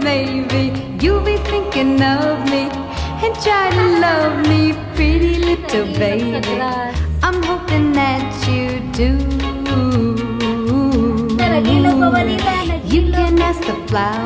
maybe you'll be thinking of me and try to love me, pretty little baby. I'm hoping that you do. You can ask the flower.